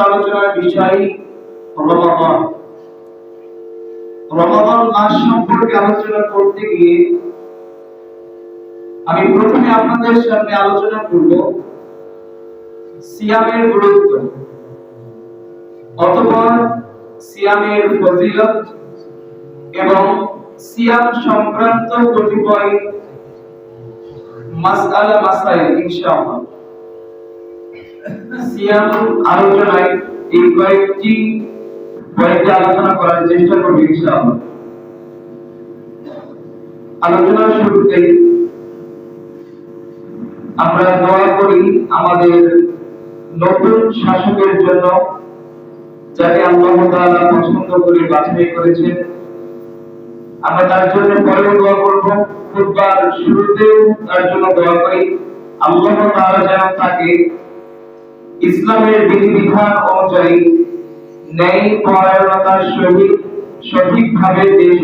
আলোচনার বিষয় রমাদান। রমাদান মাস সম্পর্কে আলোচনা করতে গিয়ে আমি প্রথমে আপনাদের সামনে আলোচনা করব সিয়ামের গুরুত্ব, অতঃপর সিয়ামের ফজিলত এবং সিয়াম সংক্রান্ত কতিপয় মাসআলা মাসাইল ইনশাআল্লাহ। সিয়াম আলোচনায় এই কয়েকটি আলোচনা করার চেষ্টা করব ইনশাআল্লাহ। আলোচনার শুরুতে আমরা দোয়া করি আমাদের নতুন শাসকের জন্য, যাকে আল্লাহ তাআলা পছন্দ করে বাছাই করেছেন। আমরা তার জন্য পরেও দোয়া করব, খুতবার শুরুতেও তার জন্য দোয়া করি আল্লাহ তাআলা যেন তাকে ইসলামের বিধিবিধান অনুযায়ী ন্যায় পরায়ণতার সহিত সঠিকভাবে দেশ